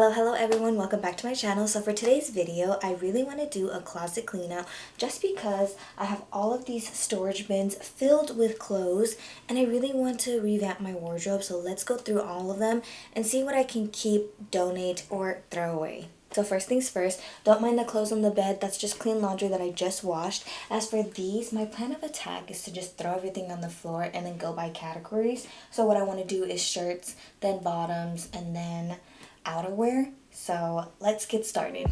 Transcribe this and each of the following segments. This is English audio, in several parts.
Hello everyone, welcome back to my channel. So for today's video, I really want to do a closet clean out just because I have all of these storage bins filled with clothes and I really want to revamp my wardrobe. So let's go through all of them and see what I can keep, donate, or throw away. So first things first, don't mind the clothes on the bed. That's just clean laundry that I just washed. As for these, my plan of attack is to just throw everything on the floor and then go by categories. So what I want to do is shirts, then bottoms, and then outerwear. So let's get started.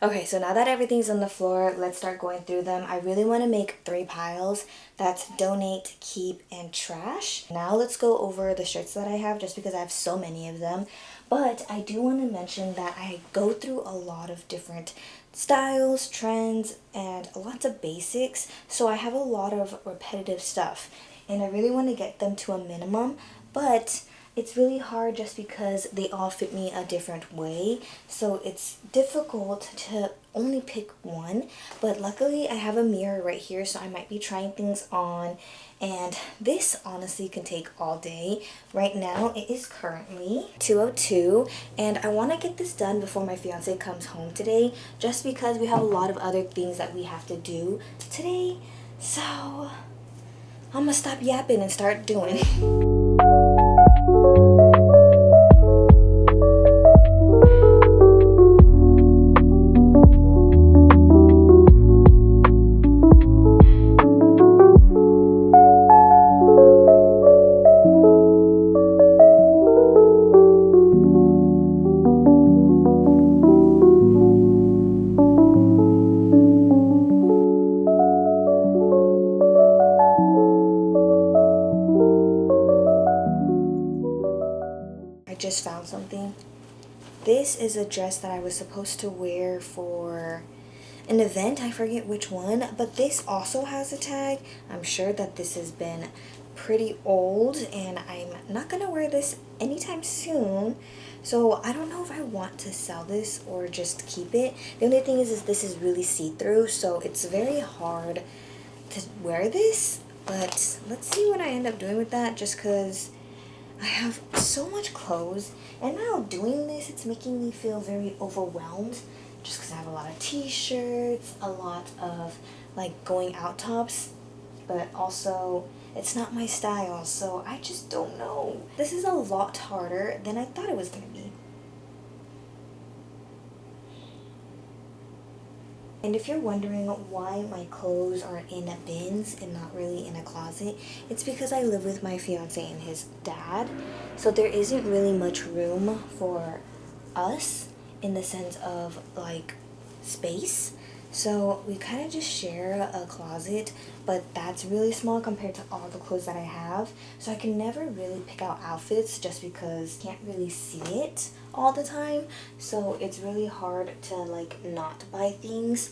Okay, so now that everything's on the floor, let's start going through them. I really want to make 3 piles. That's donate, keep, and trash. Now let's go over the shirts that I have just because I have so many of them. But I do want to mention that I go through a lot of different styles, trends, and lots of basics. So I have a lot of repetitive stuff and I really want to get them to a minimum. But it's really hard just because they all fit me a different way, so it's difficult to only pick one. But luckily I have a mirror right here, so I might be trying things on, and this honestly can take all day. Right now it is currently 2:02 and I want to get this done before my fiance comes home today, just because we have a lot of other things that we have to do today. So I'm gonna stop yapping and start doing. Just found something. This is a dress that I was supposed to wear for an event. I forget which one, but this also has a tag. I'm sure that this has been pretty old and I'm not gonna wear this anytime soon. So I don't know if I want to sell this or just keep it. The only thing is this is really see-through, so it's very hard to wear this. But let's see what I end up doing with that, just because I have so much clothes, and now doing this, it's making me feel very overwhelmed just because I have a lot of t-shirts, a lot of like going out tops, but also it's not my style, so I just don't know. This is a lot harder than I thought it was going to be. And if you're wondering why my clothes are in bins and not really in a closet, it's because I live with my fiance and his dad. So there isn't really much room for us in the sense of like space. So we kind of just share a closet, but that's really small compared to all the clothes that I have. So I can never really pick out outfits just because I can't really see it all the time. So it's really hard to like not buy things.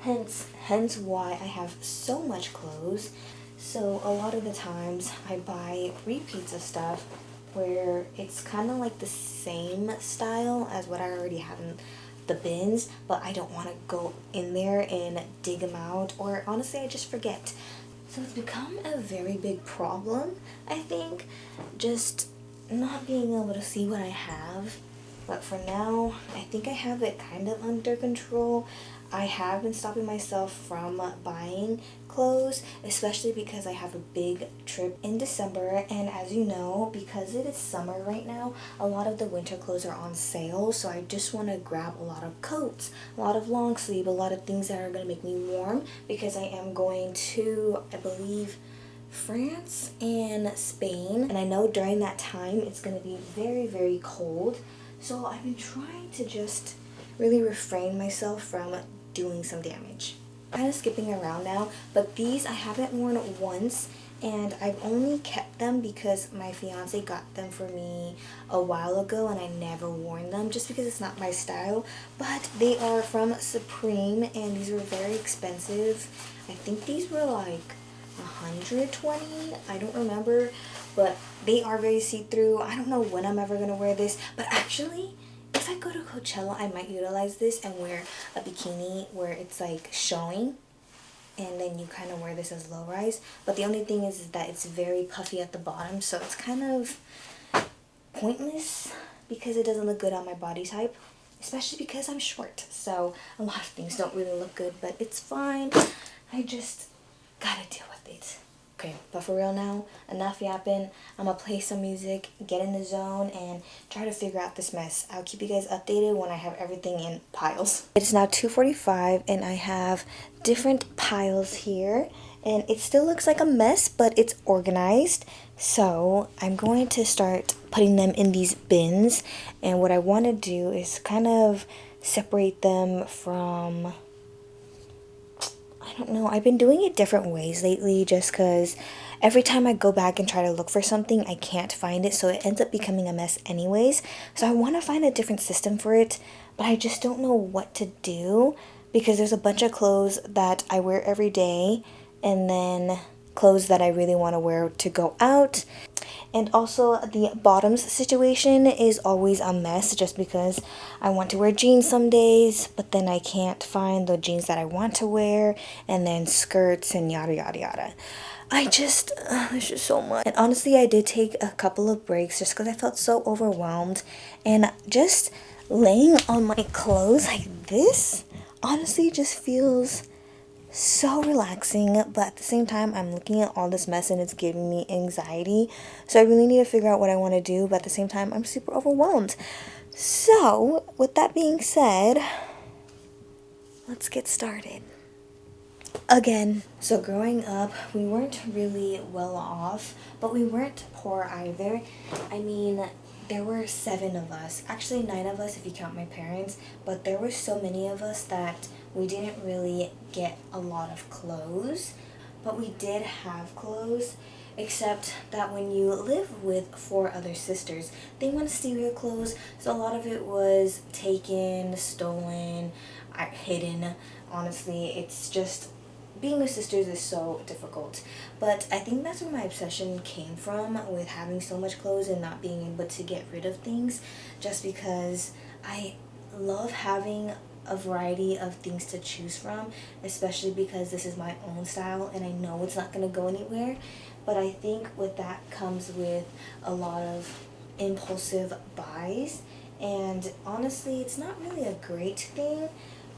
Hence why I have so much clothes. So a lot of the times I buy repeats of stuff where it's kind of like the same style as what I already have in the bins, but I don't want to go in there and dig them out, or honestly I just forget. So it's become a very big problem, I think, just not being able to see what I have. But for now, I think I have it kind of under control. I have been stopping myself from buying clothes, especially because I have a big trip in December, and as you know, because it is summer right now, a lot of the winter clothes are on sale, so I just want to grab a lot of coats, a lot of long sleeve, a lot of things that are going to make me warm, because I am going to, I believe, France and Spain, and I know during that time it's going to be very, very cold. So I've been trying to just really refrain myself from doing some damage. Kind of skipping around now, but these I haven't worn once and I've only kept them because my fiance got them for me a while ago and I never worn them just because it's not my style. But they are from Supreme and these were very expensive. I think these were like 120, I don't remember, but they are very see-through. I don't know when I'm ever gonna wear this, but actually if I go to Coachella I might utilize this and wear a bikini where it's like showing, and then you kind of wear this as low rise. But the only thing is that it's very puffy at the bottom, so it's kind of pointless because it doesn't look good on my body type, especially because I'm short, so a lot of things don't really look good, but it's fine. I just gotta deal with it. Okay, but for real now, enough yapping. I'm gonna play some music, get in the zone, and try to figure out this mess. I'll keep you guys updated when I have everything in piles. It's now 2:45 and I have different piles here, and it still looks like a mess, but it's organized. So I'm going to start putting them in these bins, and what I want to do is kind of separate them from, I don't know, I've been doing it different ways lately just because every time I go back and try to look for something, I can't find it, so it ends up becoming a mess anyways. So I want to find a different system for it, but I just don't know what to do because there's a bunch of clothes that I wear every day and then clothes that I really want to wear to go out. And also the bottoms situation is always a mess just because I want to wear jeans some days, but then I can't find the jeans that I want to wear, and then skirts and yada yada yada. There's just so much. And honestly, I did take a couple of breaks just because I felt so overwhelmed, and just laying on my clothes like this honestly just feels so relaxing, but at the same time I'm looking at all this mess and it's giving me anxiety. So I really need to figure out what I want to do, but at the same time I'm super overwhelmed. So with that being said, let's get started again. So growing up, we weren't really well off, but we weren't poor either. I mean, there were 7 of us, actually 9 of us if you count my parents, but there were so many of us that we didn't really get a lot of clothes, but we did have clothes, except that when you live with 4 other sisters, they want to steal your clothes, so a lot of it was taken, stolen, hidden. Honestly, it's just, being with sisters is so difficult. But I think that's where my obsession came from with having so much clothes and not being able to get rid of things, just because I love having a variety of things to choose from, especially because this is my own style and I know it's not going to go anywhere. But I think with that comes with a lot of impulsive buys, and honestly it's not really a great thing,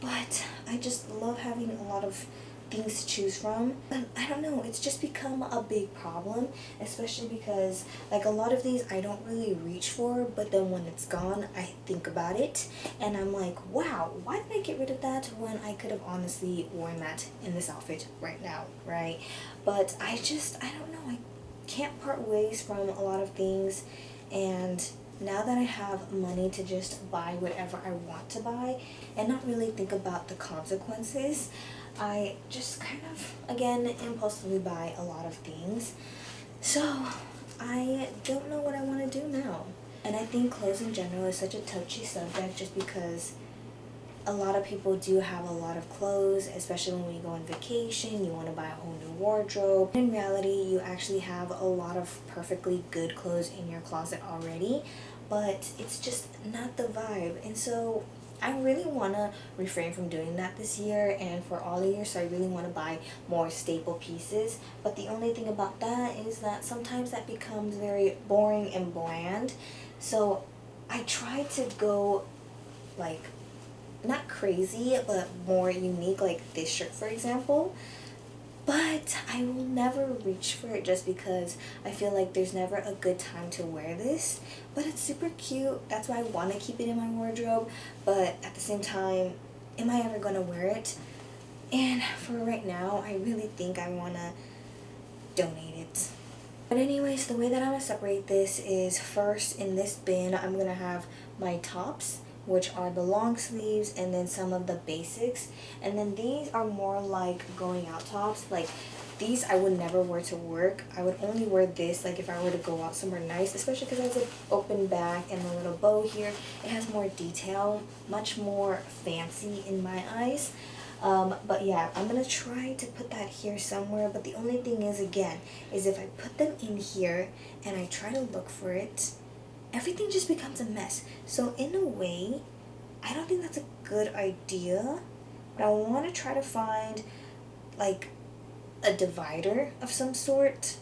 but I just love having a lot of things to choose from. But I don't know, it's just become a big problem, especially because like a lot of these I don't really reach for, but then when it's gone I think about it and I'm like, wow, why did I get rid of that when I could have honestly worn that in this outfit right now, right? But I don't know, I can't part ways from a lot of things, and now that I have money to just buy whatever I want to buy and not really think about the consequences, I just kind of, again, impulsively buy a lot of things. So I don't know what I want to do now. And I think clothes in general is such a touchy subject just because a lot of people do have a lot of clothes, especially when you go on vacation, you want to buy a whole new wardrobe. In reality, you actually have a lot of perfectly good clothes in your closet already, but it's just not the vibe. And so I really want to refrain from doing that this year and for all the years, so I really want to buy more staple pieces. But the only thing about that is that sometimes that becomes very boring and bland. So I try to go like, not crazy, but more unique, like this shirt for example. But I will never reach for it just because I feel like there's never a good time to wear this. But it's super cute, that's why I want to keep it in my wardrobe. But at the same time, am I ever going to wear it? And for right now, I really think I want to donate it. But anyways, the way that I'm going to separate this is, first in this bin, I'm going to have my tops, which are the long sleeves, and then some of the basics. And then these are more like going out tops. Like, these I would never wear to work. I would only wear this like if I were to go out somewhere nice, especially because it has an open back and a little bow here. It has more detail, much more fancy in my eyes. But yeah, I'm gonna try to put that here somewhere, but the only thing is, again, is if I put them in here and I try to look for it, everything just becomes a mess. So in a way, I don't think that's a good idea, but I want to try to find like a divider of some sort.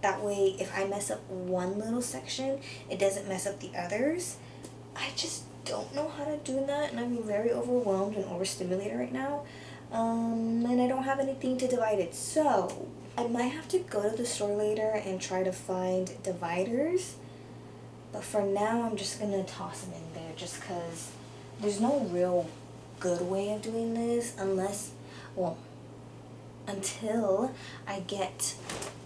That way, if I mess up one little section, it doesn't mess up the others. I just don't know how to do that, and I'm very overwhelmed and overstimulated right now. And I don't have anything to divide it, so I might have to go to the store later and try to find dividers. But for now, I'm just gonna toss them in there just because there's no real good way of doing this unless, well, until I get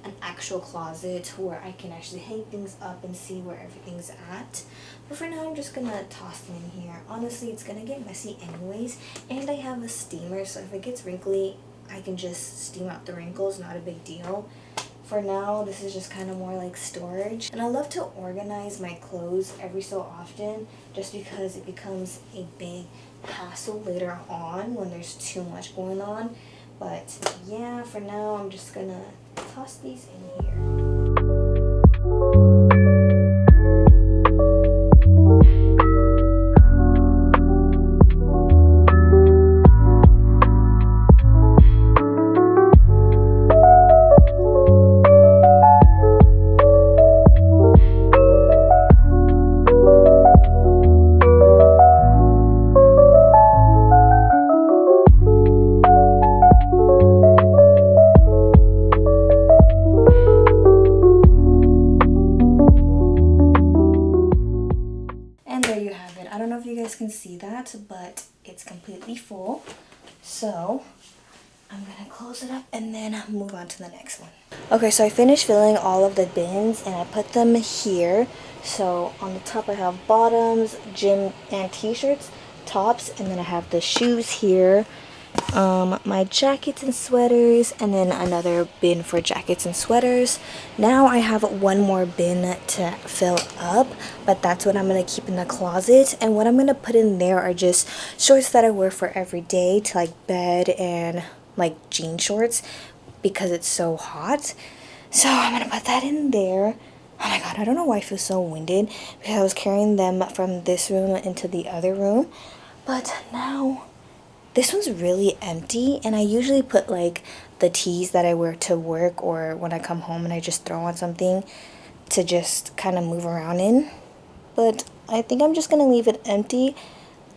an actual closet where I can actually hang things up and see where everything's at. But for now, I'm just gonna toss them in here. Honestly, it's gonna get messy anyways, and I have a steamer, so if it gets wrinkly, I can just steam out the wrinkles, not a big deal. For now, this is just kind of more like storage. And I love to organize my clothes every so often just because it becomes a big hassle later on when there's too much going on. But yeah, for now, I'm just gonna toss these in here. I don't know if you guys can see that, but it's completely full. So I'm gonna close it up and then move on to the next one. Okay, so I finished filling all of the bins and I put them here. So on the top I have bottoms, gym and t-shirts, tops, and then I have the shoes here, my jackets and sweaters, and then another bin for jackets and sweaters. Now I have one more bin to fill up, but that's what I'm going to keep in the closet. And what I'm going to put in there are just shorts that I wear for every day to like bed and like jean shorts because it's so hot. So I'm going to put that in there. Oh my god, I don't know why I feel so winded because I was carrying them from this room into the other room. But now this one's really empty, and I usually put like the tees that I wear to work or when I come home and I just throw on something to just kind of move around in. But I think I'm just going to leave it empty.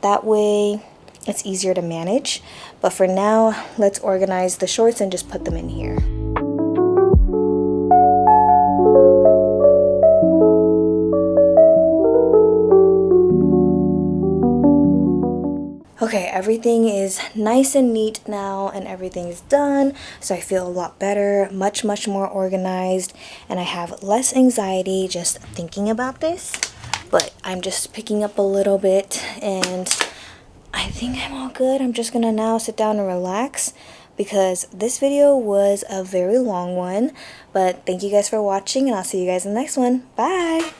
That way it's easier to manage. But for now, let's organize the shorts and just put them in here. Okay, everything is nice and neat now and everything is done, so I feel a lot better, much more organized, and I have less anxiety just thinking about this. But I'm just picking up a little bit and I think I'm all good. I'm just gonna now sit down and relax because this video was a very long one. But thank you guys for watching and I'll see you guys in the next one. Bye!